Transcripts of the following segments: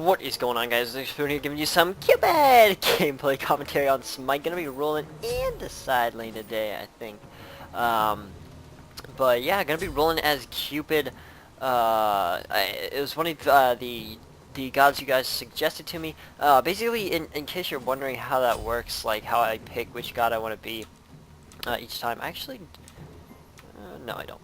What is going on, guys? WitherMcSpoon here, giving you some Cupid gameplay commentary on Smite. Gonna be rolling in the side lane today, I think. But yeah, gonna be rolling as Cupid. It was one of the gods you guys suggested to me. Basically, in case you're wondering how that works, like how I pick which god I want to be each time. Actually, no, I don't.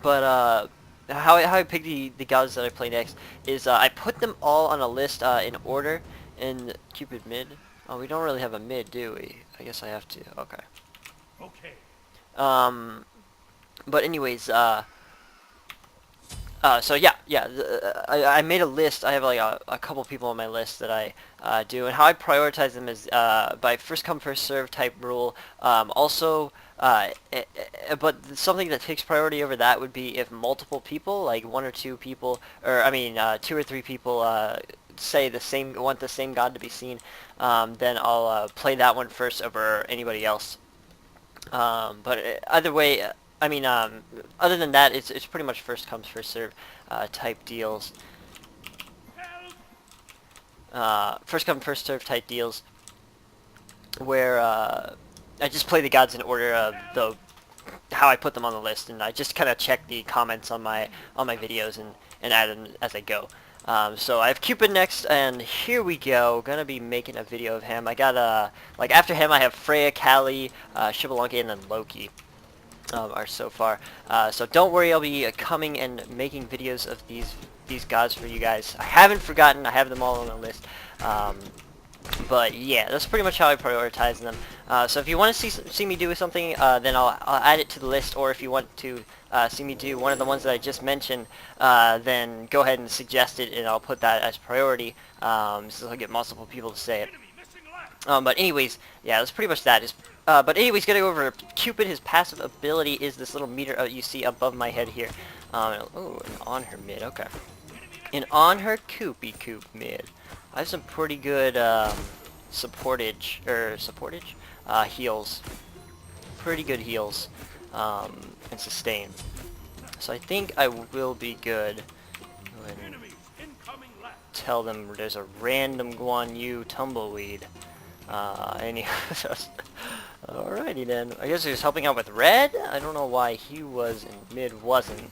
But how I pick the gods that I play next is I put them all on a list in order in Cupid mid. Oh, we don't really have a mid, do we? I guess I have to. Okay. Okay. But anyways, so yeah, I made a list. I have like a couple people on my list that I do, and how I prioritize them is by first come first serve type rule. Also, but something that takes priority over that would be if multiple people, like one or two people, or I mean two or three people, say want the same god to be seen, then I'll play that one first over anybody else. But either way, I mean, other than that, it's pretty much first comes first serve type deals. First come first serve type deals, where I just play the gods in order of how I put them on the list, and I just kind of check the comments on my videos and add them as I go. So I have Cupid next, and here we go. Gonna be making a video of him. I got like after him I have Freya, Kali, Shivalunki, and then Loki. Are so far. So don't worry, I'll be coming and making videos of these gods for you guys. I haven't forgotten. I have them all on the list. But yeah, that's pretty much how I prioritize them. So if you want to see me do something, then I'll add it to the list. Or if you want to see me do one of the ones that I just mentioned, then go ahead and suggest it, and I'll put that as priority. So I'll get multiple people to say it. But anyways, yeah, that's pretty much that. But anyways, gonna go over Cupid. His passive ability is this little meter you see above my head here. Oh, and on her mid, okay. And on her Coop mid, I have some pretty good supportage heals. Pretty good heals and sustain. So I think I will be good. Go ahead and tell them there's a random Guan Yu tumbleweed. Alrighty then. I guess he was helping out with red? I don't know why he was and mid wasn't.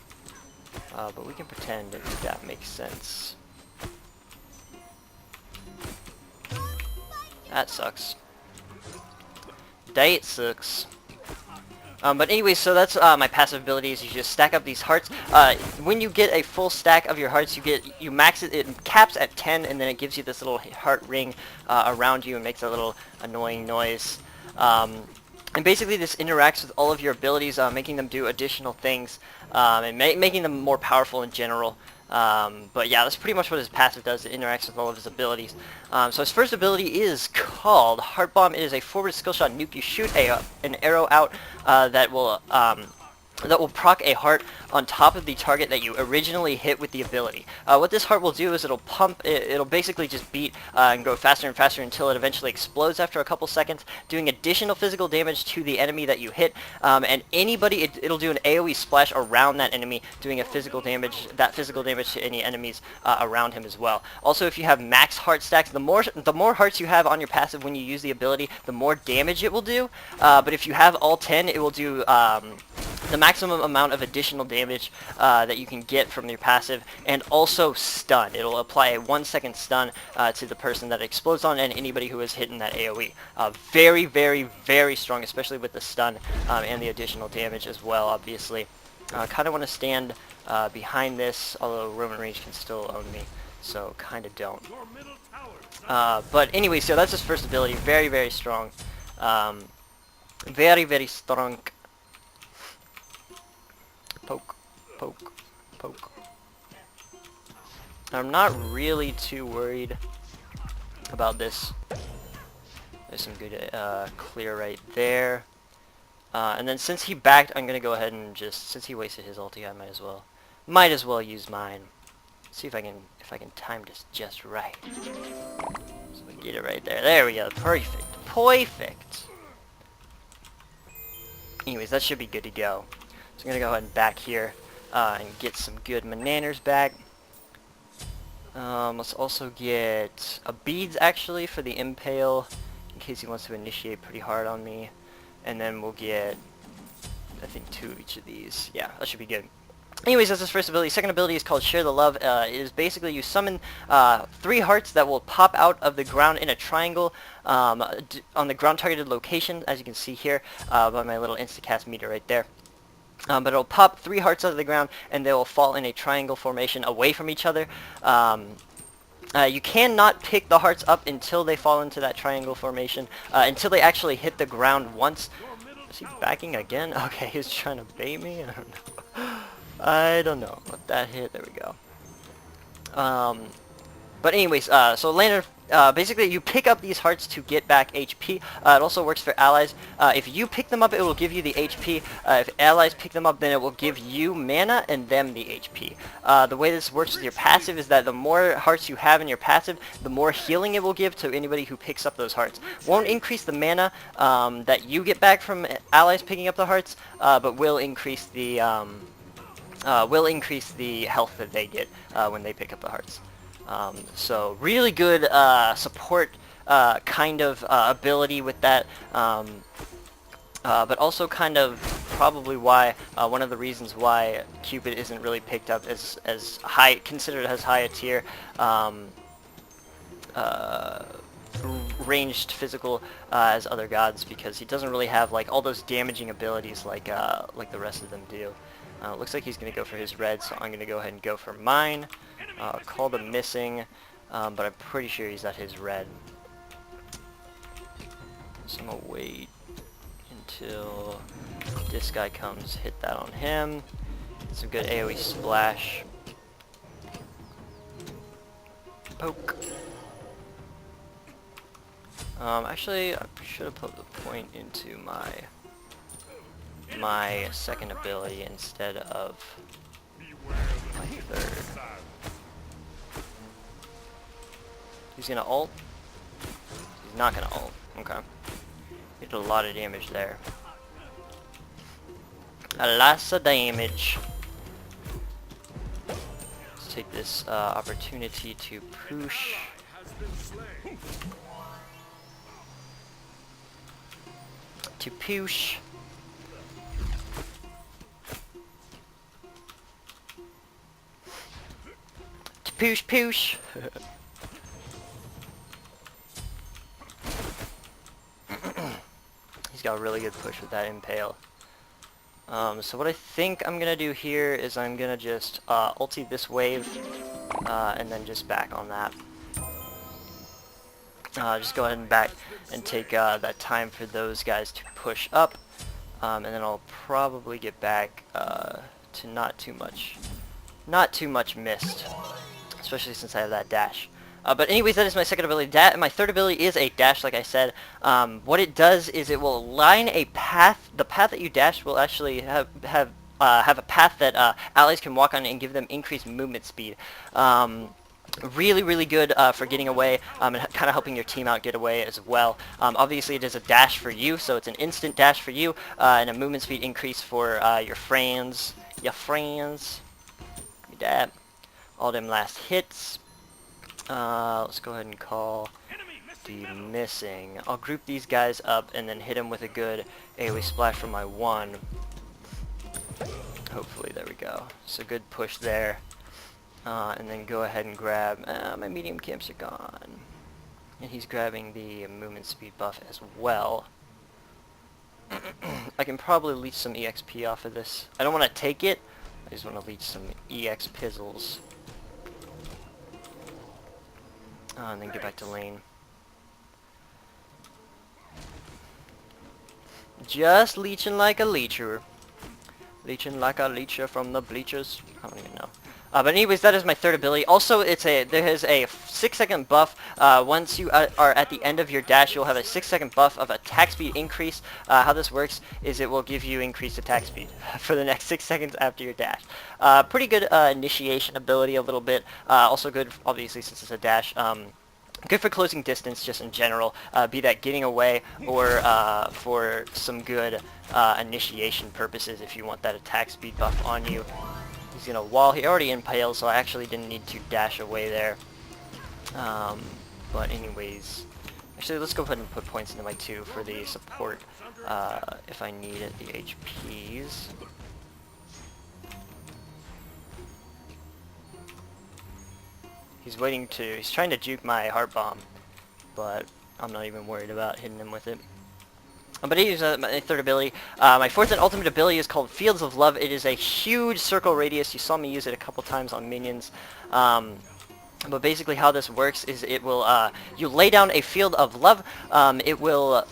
But we can pretend that makes sense. That sucks. That sucks. But anyway, so that's my passive abilities. You just stack up these hearts. When you get a full stack of your hearts, you max it. It caps at 10, and then it gives you this little heart ring around you and makes a little annoying noise. And basically, this interacts with all of your abilities, making them do additional things and making them more powerful in general. But yeah, that's pretty much what his passive does. It interacts with all of his abilities. So his first ability is called Heart Bomb. It is a forward skill shot nuke. You shoot an arrow out that will proc a heart on top of the target that you originally hit with the ability. What this heart will do is it'll basically just beat and go faster and faster until it eventually explodes after a couple seconds, doing additional physical damage to the enemy that you hit, and it'll do an AoE splash around that enemy, doing physical damage to any enemies around him as well. Also, if you have max heart stacks, the more hearts you have on your passive when you use the ability, the more damage it will do. But if you have all 10, it will do the maximum amount of additional damage that you can get from your passive, and also stun. It'll apply a 1-second stun to the person that it explodes on and anybody who is hitting that AoE. Very, very, very strong, especially with the stun and the additional damage as well, obviously. Kind of want to stand behind this, although Roman Reigns can still own me, so kind of don't. But anyway, so that's his first ability. Very, very strong. Very, very strong. Poke, poke, poke. I'm not really too worried about this. There's some good clear right there. And then since he backed, I'm gonna go ahead and since he wasted his ulti, I might as well use mine. See if I can time this just right. So we get it right there. There we go. Perfect. Perfect. Anyways, that should be good to go. So I'm going to go ahead and back here and get some good mananners back. Let's also get a beads actually for the impale, in case he wants to initiate pretty hard on me. And then we'll get, I think, 2 of each of these. Yeah, that should be good. Anyways, that's his first ability. Second ability is called Share the Love. It is basically you summon 3 hearts that will pop out of the ground in a triangle on the ground targeted location, as you can see here by my little instacast meter right there. But it'll pop 3 hearts out of the ground, and they will fall in a triangle formation away from each other. You cannot pick the hearts up until they fall into that triangle formation, until they actually hit the ground once. Is he backing again? Okay, he's trying to bait me? I don't know. I don't know. Let that hit. There we go. But anyways, so later, basically you pick up these hearts to get back HP. It also works for allies. If you pick them up, it will give you the HP. If allies pick them up, then it will give you mana and them the HP. The way this works with your passive is that the more hearts you have in your passive, the more healing it will give to anybody who picks up those hearts. Won't increase the mana that you get back from allies picking up the hearts, but will increase the health that they get when they pick up the hearts. So really good support kind of ability with that, but also kind of probably why one of the reasons why Cupid isn't really picked up as high, considered as high a tier ranged physical as other gods, because he doesn't really have like all those damaging abilities like the rest of them do. Looks like he's going to go for his red, so I'm going to go ahead and go for mine. Call the missing, but I'm pretty sure he's at his red. So I'm going to wait until this guy comes, hit that on him. Some good AoE splash. Poke. Actually, I should have put the point into my second ability instead of my third. He's gonna ult? He's not gonna ult. Okay. He did a lot of damage there. A lot of damage. Let's take this opportunity to push. To push. Poosh poosh. He's got a really good push with that impale. So what I think I'm gonna do here is I'm gonna just ulti this wave and then just back on that. Just go ahead and back and take that time for those guys to push up, and then I'll probably get back to not too much mist. Especially since I have that dash. But anyways, that is my second ability. My third ability is a dash, like I said. What it does is it will line a path. The path that you dash will actually have a path that allies can walk on and give them increased movement speed. Really good for getting away and kind of helping your team out get away as well. Obviously, it is a dash for you, so it's an instant dash for you and a movement speed increase for your friends. Give me that. All them last hits. Let's go ahead and call the missing. I'll group these guys up and then hit him with a good AoE splash from my 1. Hopefully, there we go. So good push there. And then go ahead and grab... my medium camps are gone. And he's grabbing the movement speed buff as well. I can probably leech some EXP off of this. I don't want to take it. I just want to leech some EX pizzles. And then get back to lane. Just leeching like a leecher. Leeching like a leecher from the bleachers. I don't even know. But anyways, that is my third ability. Also, there is a 6-second buff. Once you are at the end of your dash, you'll have a 6-second buff of attack speed increase. How this works is it will give you increased attack speed for the next 6 seconds after your dash. Pretty good initiation ability a little bit. Also good, obviously, since it's a dash. Good for closing distance just in general, be that getting away or for some good initiation purposes if you want that attack speed buff on you. He's going to wall. He already impaled, so I actually didn't need to dash away there. Um, but anyways, actually let's go ahead and put points into my 2 for the support if I need it, the HPs. He's trying to juke my heart bomb, but I'm not even worried about hitting him with it. But he uses my 3rd ability. My 4th and ultimate ability is called Fields of Love. It is a huge circle radius. You saw me use it a couple times on minions. But basically how this works is it will, you lay down a field of love. It will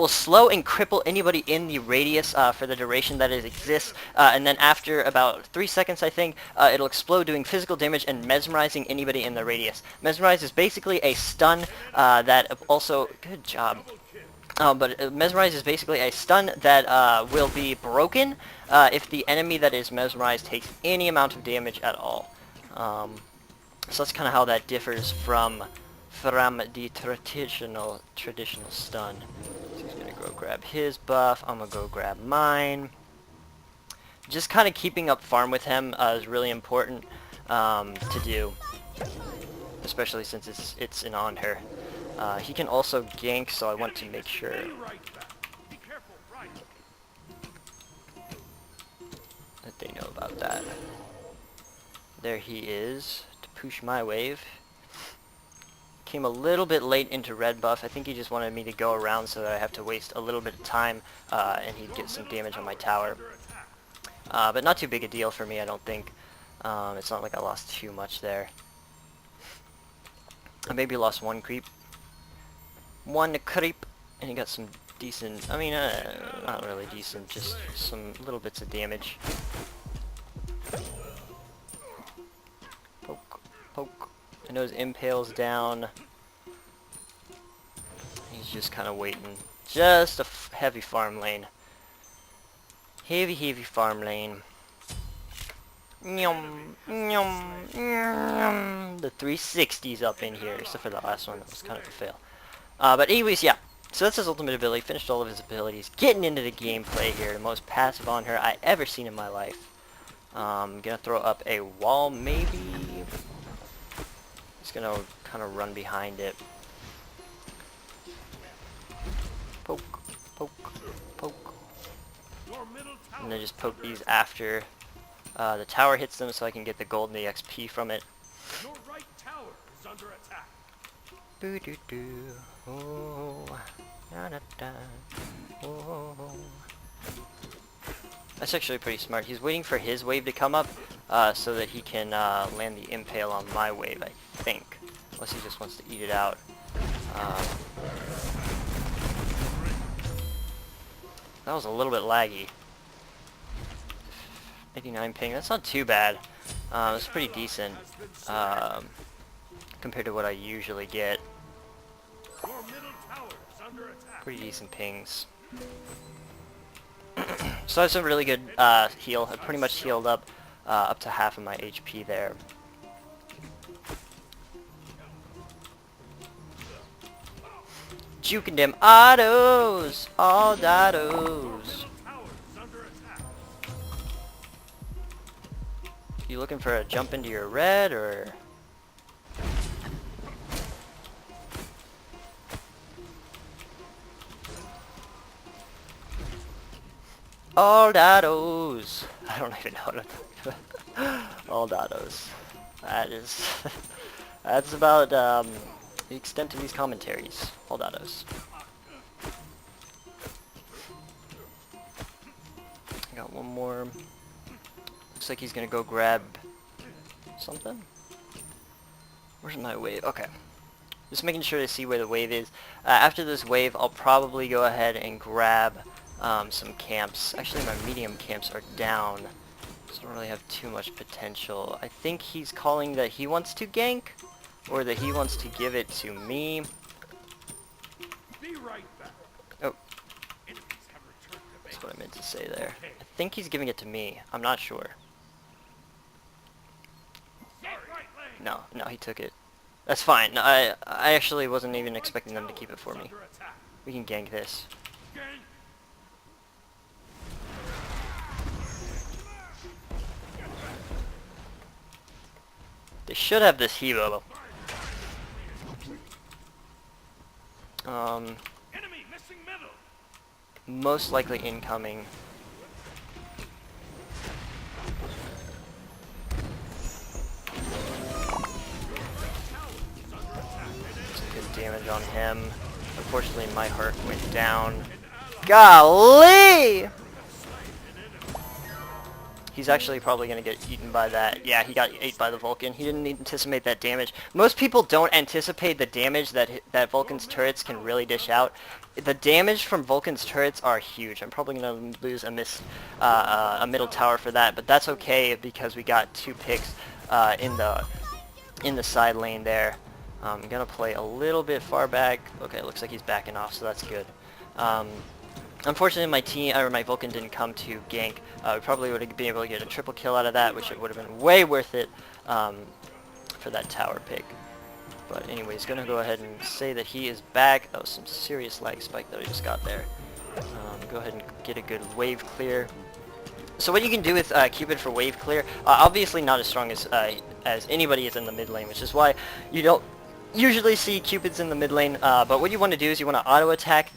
slow and cripple anybody in the radius for the duration that it exists, and then after about 3 seconds, I think, it'll explode, doing physical damage and mesmerizing anybody in the radius. Mesmerize is basically a stun that also... Good job. But Mesmerize is basically a stun that will be broken if the enemy that is mesmerized takes any amount of damage at all. So that's kind of how that differs from the traditional stun. So he's gonna go grab his buff. I'm gonna go grab mine. Just kind of keeping up farm with him is really important to do, especially since it's an on her. He can also gank, so I want to make sure. That they know about that. There he is to push my wave. Came a little bit late into red buff. I think he just wanted me to go around so that I have to waste a little bit of time and he'd get some damage on my tower. But not too big a deal for me, I don't think. It's not like I lost too much there. I maybe lost 1 creep. 1 creep, and he got some decent, I mean, not really decent, just some little bits of damage. Poke, poke. I know his impale's down. He's just kind of waiting. Just a heavy farm lane. Heavy farm lane. Nyum, nyum, nyum. The 360's up in here, except for the last one. That was kind of a fail. But anyways, yeah. So that's his ultimate ability. Finished all of his abilities. Getting into the gameplay here. The most passive on her I ever seen in my life. Gonna throw up a wall, maybe. Just gonna kind of run behind it. Poke, poke, poke. And then just poke these after the tower hits them, so I can get the gold and the XP from it. Your right tower is under attack. Boo doo doo. Oh, da da da. Oh. That's actually pretty smart. He's waiting for his wave to come up so that he can land the impale on my wave, I think. Unless he just wants to eat it out. That was a little bit laggy. 89 ping, that's not too bad. It's pretty decent compared to what I usually get. Pretty decent pings. So I have some really good heal. I pretty much healed up to half of my HP there. Juking them autos! All autos! You looking for a jump into your red, or...? All dados. I don't even know what I'm talking about. All dados. That is... that's about the extent of these commentaries. All dados. I got one more. Looks like he's gonna go grab something. Where's my wave? Okay. Just making sure to see where the wave is. After this wave, I'll probably go ahead and grab some camps. Actually, my medium camps are down, so I don't really have too much potential. I think he's calling that he wants to gank, or that he wants to give it to me. Be right back. Oh. That's what I meant to say there. I think he's giving it to me. I'm not sure. No, he took it. That's fine. I actually wasn't even expecting them to keep it for me. We can gank this. They should have this hero. Enemy missing middle. Most likely incoming. Some good damage on him. Unfortunately, my heart went down. Golly! He's actually probably going to get eaten by that. Yeah, he got ate by the Vulcan. He didn't anticipate that damage. Most people don't anticipate the damage that Vulcan's turrets can really dish out. The damage from Vulcan's turrets are huge. I'm probably going to lose a middle tower for that, but that's okay because we got 2 picks in the side lane there. I'm going to play a little bit far back. Okay, it looks like he's backing off, so that's good. Unfortunately, my Vulcan didn't come to gank. We probably would have been able to get a triple kill out of that, which it would have been way worth it for that tower pick. But anyways, gonna go ahead and say that he is back. Oh, some serious lag spike that I just got there. Go ahead and get a good wave clear. So what you can do with Cupid for wave clear, obviously not as strong as anybody is in the mid lane, which is why you don't usually see Cupids in the mid lane. But what you want to do is you want to auto attack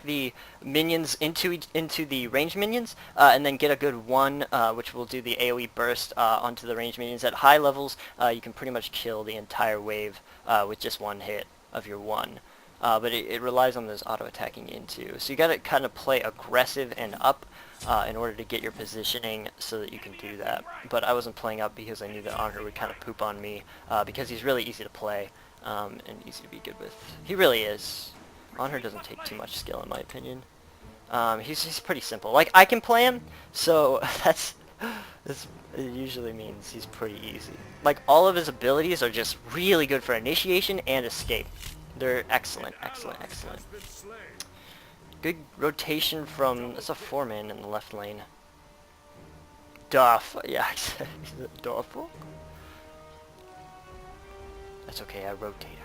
the minions into the ranged minions, and then get a good 1, which will do the AoE burst onto the ranged minions. At high levels, you can pretty much kill the entire wave with just 1 hit of your 1. But it relies on those auto-attacking into. So you gotta kind of play aggressive and up in order to get your positioning so that you can do that. But I wasn't playing up because I knew that Honor would kind of poop on me, because he's really easy to play and easy to be good with. He really is. Honor doesn't take too much skill in my opinion. He's pretty simple. Like, I can play him, so it usually means he's pretty easy. Like, all of his abilities are just really good for initiation and escape. They're excellent, excellent, excellent. Good rotation from... That's a 4-man in the left lane. Duff. Yeah, I said he's a Duffel. That's okay, I rotate.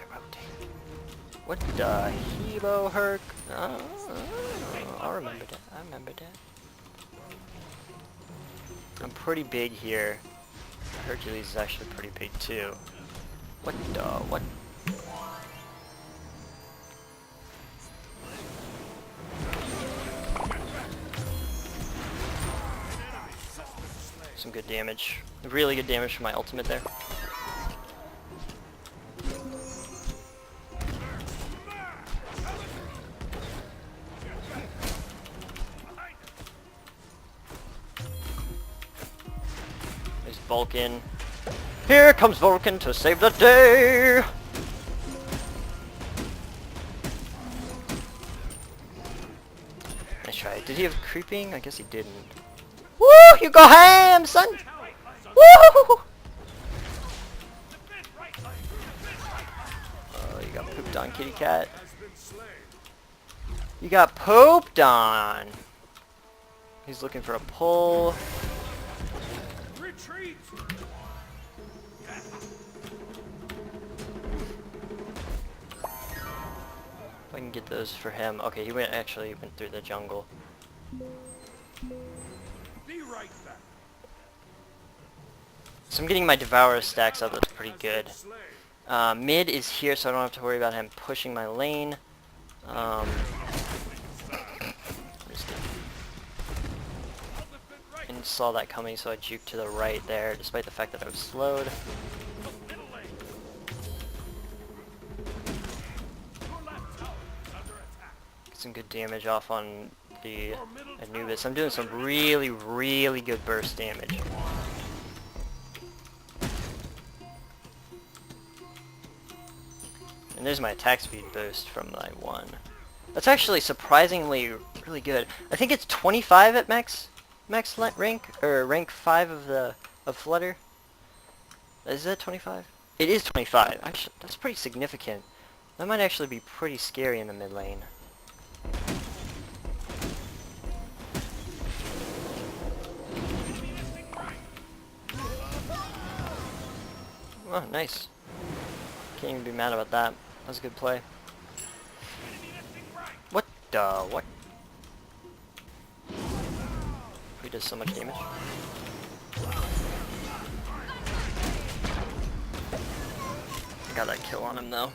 What the Hebo Herc? I remember that. I'm pretty big here. Hercules is actually pretty big too. What? Some good damage. Really good damage from my ultimate there. There's Vulcan. Here comes Vulcan to save the day! Nice try. Did he have creeping? I guess he didn't. Woo! You go ham, son! Woo! Oh, you got pooped on, kitty cat. You got pooped on! He's looking for a pull. Retreat. If I can get those for him. Okay, he actually went through the jungle. Be right back. So I'm getting my Devourer stacks up, that's pretty good. Mid is here, so I don't have to worry about him pushing my lane. And saw that coming, so I juked to the right there, despite the fact that I was slowed. Get some good damage off on the Anubis. I'm doing some really, really good burst damage. And there's my attack speed boost from my 1. That's actually surprisingly really good. I think it's 25 at max rank, or rank 5 of Flutter. Is that 25? It is 25. Actually, that's pretty significant. That might actually be pretty scary in the mid lane. Oh, nice. Can't even be mad about that. That was a good play. What the? What? He does so much damage. Got that kill on him though.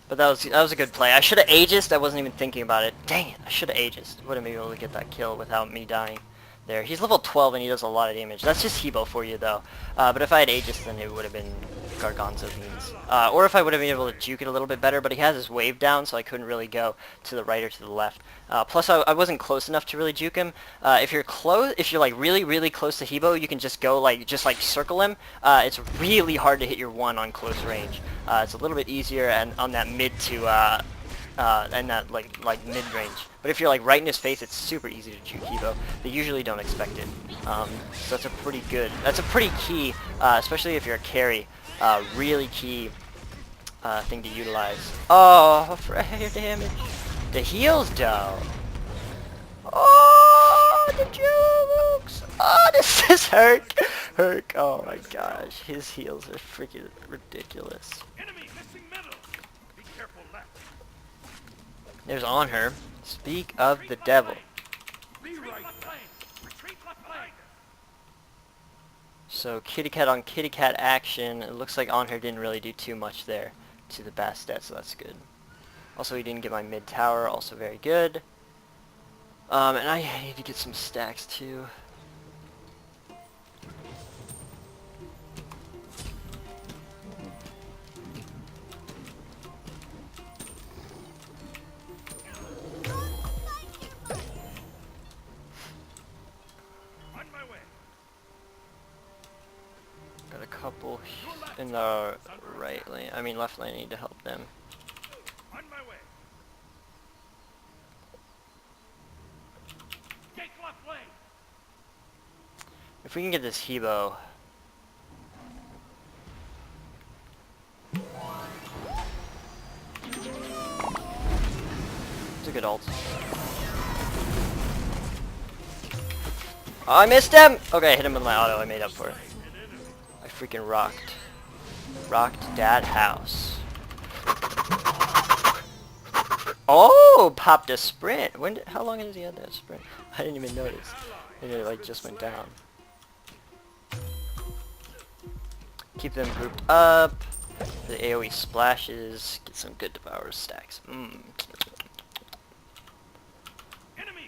But that was a good play. I should have Aegis'd. I wasn't even thinking about it. Dang it! I should have Aegis'd. Would have been able to get that kill without me dying. There. He's level 12 and he does a lot of damage. That's just Hebo for you though. But if I had Aegis, then it would have been Gargonzo beans. Or if I would have been able to juke it a little bit better. But he has his wave down, so I couldn't really go to the right or to the left. Plus, I wasn't close enough to really juke him. If you're like really close to Hebo, you can just go just circle him. It's really hard to hit your one on close range. It's a little bit easier and on that mid to and that like mid range. But if you're like right in his face, it's super easy to juke Hebo. They usually don't expect it. So that's a pretty key, especially if you're a carry, really key thing to utilize. Oh, for air damage. The heals though. Oh, the jukes. Oh, this is Herc. Herc. Oh my gosh, his heals are freaking ridiculous. Enemy missing middle. Be careful left. There's on her. Speak of the devil. Be right flank. Retreat left flank. So kitty cat on kitty cat action. It looks like on her didn't really do too much there to the Bastet, so that's good. Also, he didn't get my mid tower, also very good. And I need to get some stacks too. On my way. Got a couple in the right lane. I mean left lane. I need to help them. On my way. Take left lane. If we can get this Hebo. It's a good ult. Oh, I missed him! Okay, I hit him with my auto. I made up for it. I freaking rocked. Rocked that house. Oh! Popped a sprint! How long has he had that sprint? I didn't even notice. And it like just went down. Keep them grouped up. The AoE splashes. Get some good Devour stacks. Enemy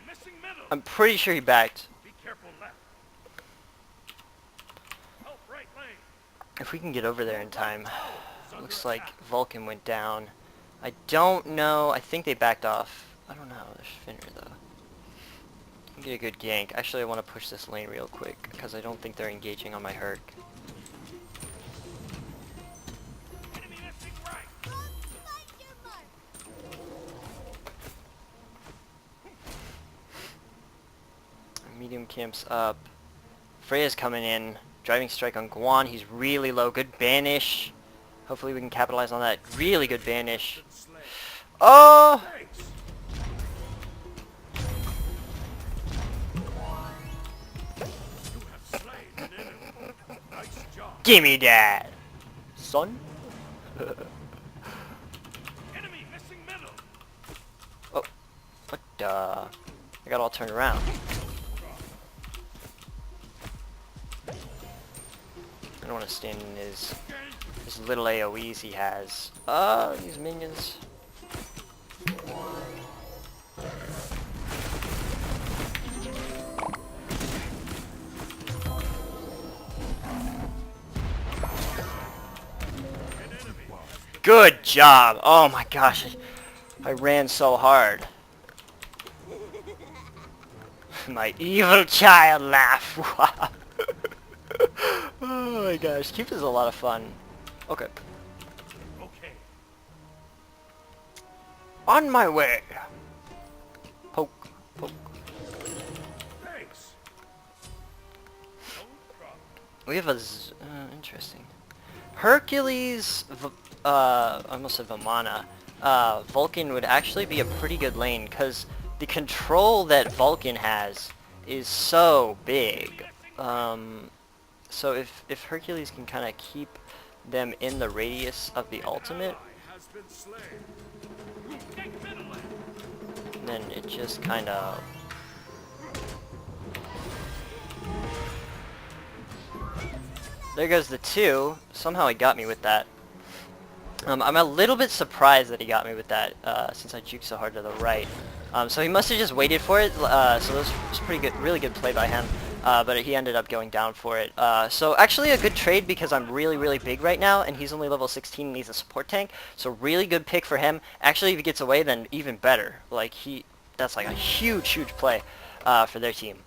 missing middle. I'm pretty sure he backed. Be careful left. Help right lane. If we can get over there in time. Looks like Vulcan went down. I don't know. I think they backed off. I don't know. There's Finner though. Get a good gank. Actually, I want to push this lane real quick because I don't think they're engaging on my Herc. Enemy missing right. Medium camps up. Freya's coming in. Driving strike on Guan. He's really low. Good banish. Hopefully we can capitalize on that. Really good banish. Oh! Thanks. You have slain an enemy. Nice job. Gimme that! Son? Enemy missing middle. Oh. What the? I got all turned around. I don't want to stand in his little AoEs he has. These minions. Good job! Oh my gosh, I ran so hard. My evil child laugh. Oh my gosh, Cupid is a lot of fun. Okay. Okay. On my way. Poke, poke. Thanks. No problem. We have a interesting. Hercules, I almost said Vamana. Vulcan would actually be a pretty good lane because the control that Vulcan has is so big. So if Hercules can kind of keep them in the radius of the ultimate, Has been slain. then it just kind of... There goes the 2. Somehow he got me with that. I'm a little bit surprised that he got me with that, since I juked so hard to the right. So he must have just waited for it, so that was pretty good, really good play by him. But he ended up going down for it. So actually a good trade because I'm really, really big right now, and he's only level 16 and he's a support tank. So really good pick for him. Actually, if he gets away, then even better. Like that's like a huge, huge play for their team.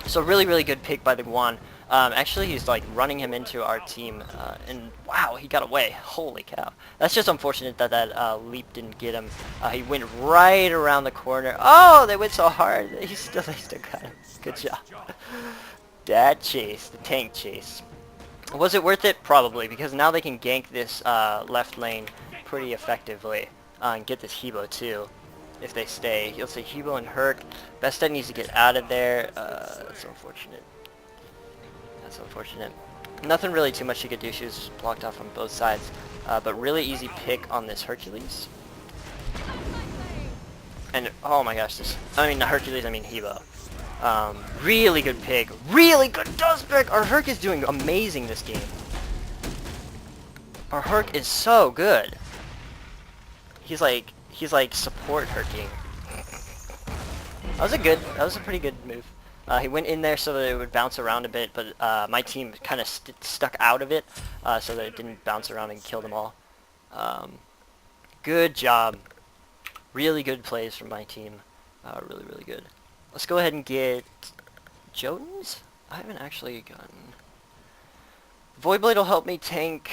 So really, really good pick by the Guan. Actually, he's like running him into our team, and wow, he got away. Holy cow. That's just unfortunate that that leap didn't get him. He went right around the corner. Oh, they went so hard. They still got him. Good job. That chase, the tank chase. Was it worth it? Probably, because now they can gank this left lane pretty effectively and get this Hebo too. If they stay, you'll see Hebo and Herc. Best needs to get out of there. That's unfortunate. That's unfortunate. Nothing really too much she could do. She was blocked off on both sides. But really easy pick on this Hercules. And oh my gosh, I mean not Hercules, I mean Hebo. Really good pick. Really good dust pick! Our Herc is doing amazing this game. Our Herc is so good. He's like support Herking. That was a pretty good move. He went in there so that it would bounce around a bit, but my team kind of stuck out of it, so that it didn't bounce around and kill them all. Good job. Really good plays from my team. Really, really good. Let's go ahead and get Jotuns? I haven't actually gotten... Voidblade will help me take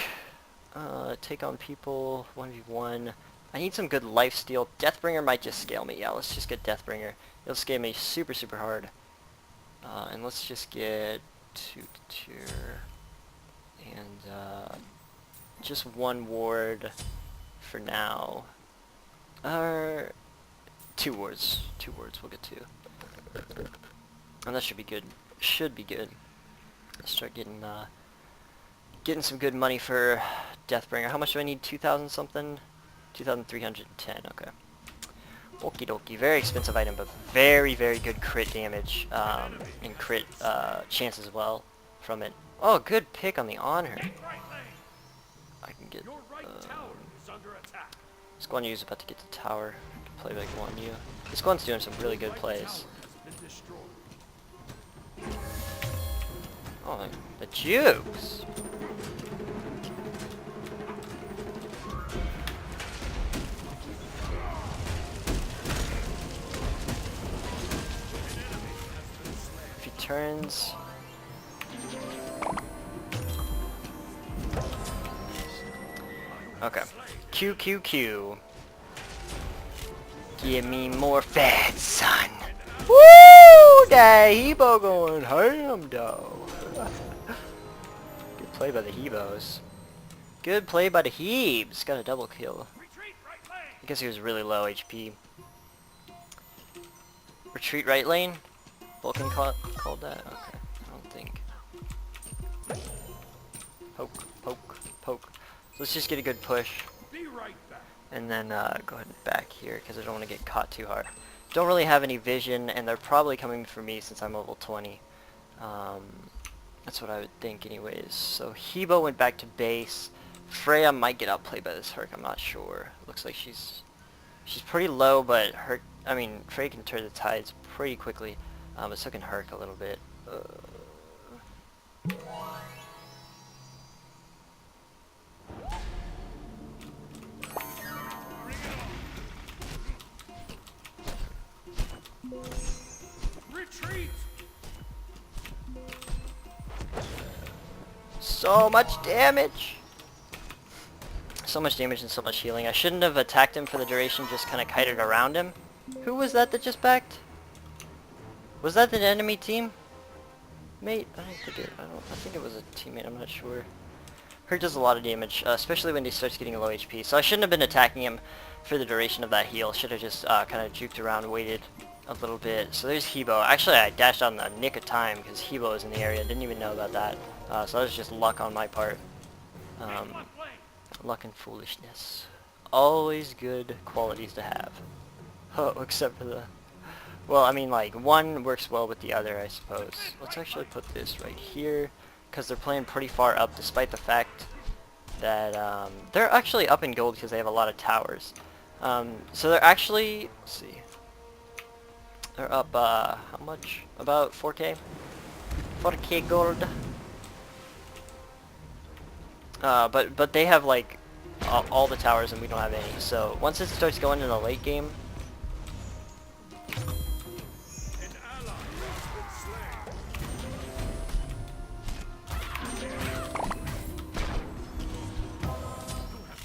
on people, 1v1. I need some good lifesteal. Deathbringer might just scale me. Yeah, let's just get Deathbringer. It'll scale me super, super hard. And let's just get 2 tier. And just 1 ward for now. 2 wards. 2 wards, we'll get 2. And that should be good. Should be good. Let's start getting some good money for Deathbringer. How much do I need? 2,000 something? 2,310, okay. Okie dokie. Very expensive item, but very, very good crit damage, and crit chance as well from it. Oh, good pick on the honor. I can get... this Guan Yu's about to get the tower. I can play like Guan Yu. This Guan's doing some really good plays. Oh, the jukes! If he turns... Okay. Q, Q, Q. Give me more fat, son. Woo! That Hebo going ham, though. Good play by the Hebos. Good play by the Hebes. Got a double kill. I guess he was really low HP. Retreat right lane? Vulcan called that? Okay. I don't think. Poke, poke, poke. So let's just get a good push. And then go ahead and back here because I don't want to get caught too hard. Don't really have any vision, and they're probably coming for me since I'm level 20. That's what I would think anyways. So Hebo went back to base. Freya might get outplayed by this Herc, I'm not sure. Looks like she's pretty low, but Freya can turn the tides pretty quickly. But so can Herc a little bit. Retreat! So much damage! So much damage and so much healing. I shouldn't have attacked him for the duration, just kind of kited around him. Who was that just backed? Was that the enemy team? Mate? I think it was a teammate, I'm not sure. Hurt does a lot of damage, especially when he starts getting low HP. So I shouldn't have been attacking him for the duration of that heal. Should have just kind of juked around and waited a little bit. So there's Hebo. Actually, I dashed out in the nick of time because Hebo was in the area. Didn't even know about that. So that was just luck on my part. Luck and foolishness. Always good qualities to have. Oh, except for the... Well, I mean, like, one works well with the other, I suppose. Let's actually put this right here, because they're playing pretty far up, despite the fact that they're actually up in gold because they have a lot of towers. So they're actually, let's see, they're up how much? About 4K? 4K gold. But they have like all the towers and we don't have any. So once it starts going in the late game,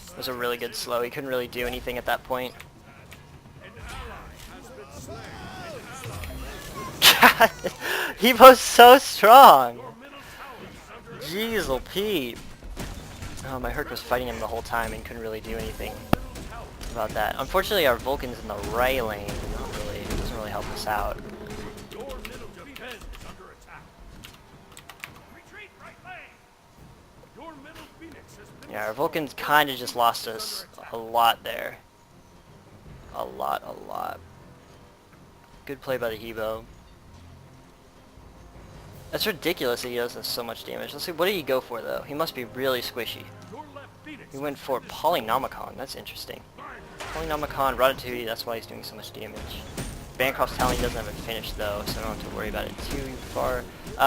it was a really good slow. He couldn't really do anything at that point. God, he was so strong. Jeez, Pete. Oh, my Herc was fighting him the whole time and couldn't really do anything about that. Unfortunately, our Vulcan's in the right lane. It doesn't really help us out. Yeah, our Vulcan's kind of just lost us a lot there. A lot. Good play by the Hebo. That's ridiculous that he does so much damage. Let's see, what did he go for though? He must be really squishy. He went for Polynomicon, that's interesting. Polynomicon, Ratatouille, that's why he's doing so much damage. Bancroft's Talon doesn't have it finished though, so I don't have to worry about it too far.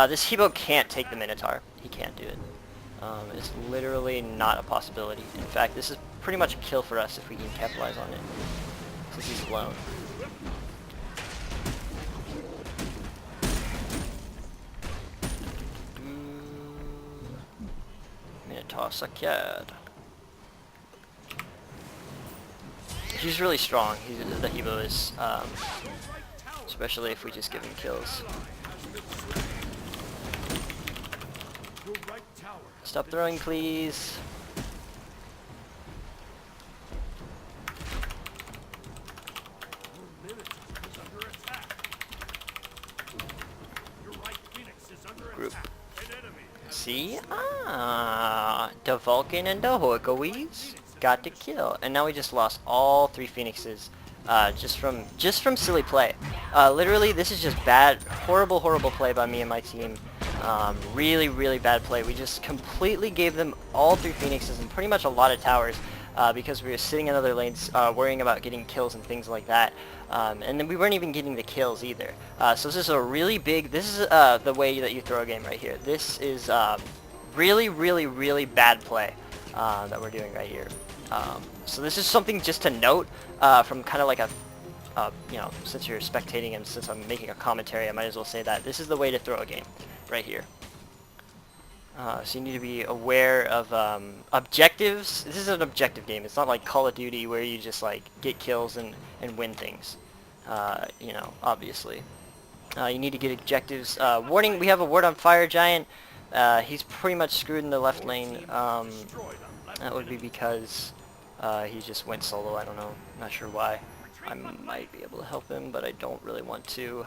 This Hebo can't take the Minotaur. He can't do it. It's literally not a possibility. In fact, this is pretty much a kill for us if we can capitalize on it. Since he's alone. Minotaur Sakyad. He's really strong. The Hebo is, especially if we just give him kills. Stop throwing, please. Group. See? The Vulcan and the Horkoids got the kill, and now we just lost all 3 Phoenixes, just from silly play. Literally, this is just bad, horrible play by me and my team. Really bad play. We just completely gave them all 3 Phoenixes and pretty much a lot of towers because we were sitting in other lanes worrying about getting kills and things like that. And then we weren't even getting the kills either. So this is a really big, this is the way that you throw a game right here. This is really bad play that we're doing right here. So this is something just to note from kind of like a you know, since you're spectating and since I'm making a commentary, I might as well say that this is the way to throw a game, right here. So you need to be aware of objectives. This is an objective game. It's not like Call of Duty where you just like get kills and win things. You know, obviously. You need to get objectives. Warning, we have a ward on Fire Giant. He's pretty much screwed in the left lane. That would be because he just went solo. I don't know. Not sure why. I might be able to help him, but I don't really want to.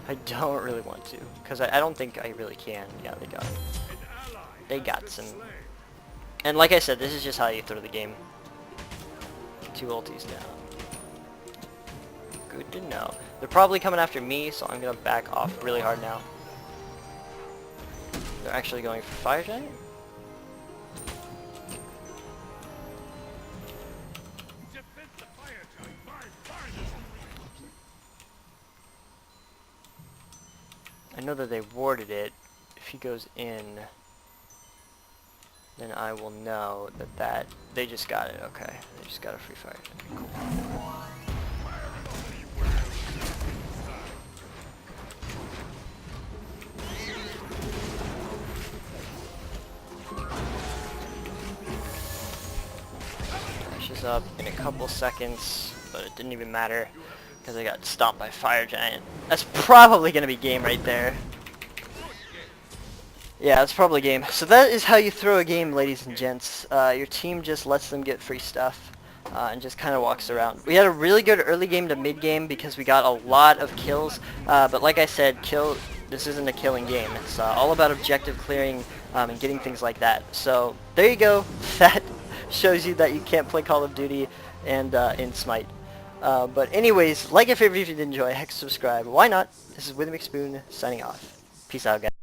I don't really want to, because I don't think I really can. Yeah, they got it. They got some. And like I said, this is just how you throw the game. 2 ultis down. Good to know. They're probably coming after me, so I'm going to back off really hard now. They're actually going for Fire Giant? I know that they warded it. If he goes in, then I will know that they just got it. Okay, they just got a free fire. Okay, cool. Dashes up in a couple seconds, but it didn't even matter. Because I got stomped by Fire Giant. That's probably going to be game right there. Yeah, that's probably game. So that is how you throw a game, ladies and gents. Your team just lets them get free stuff and just kind of walks around. We had a really good early game to mid game because we got a lot of kills. But like I said, this isn't a killing game. It's all about objective clearing and getting things like that. So there you go. That shows you that you can't play Call of Duty and in Smite. But anyways, like and favorite if you did enjoy, heck subscribe. Why not? This is WitherMcSpoon signing off. Peace out, guys.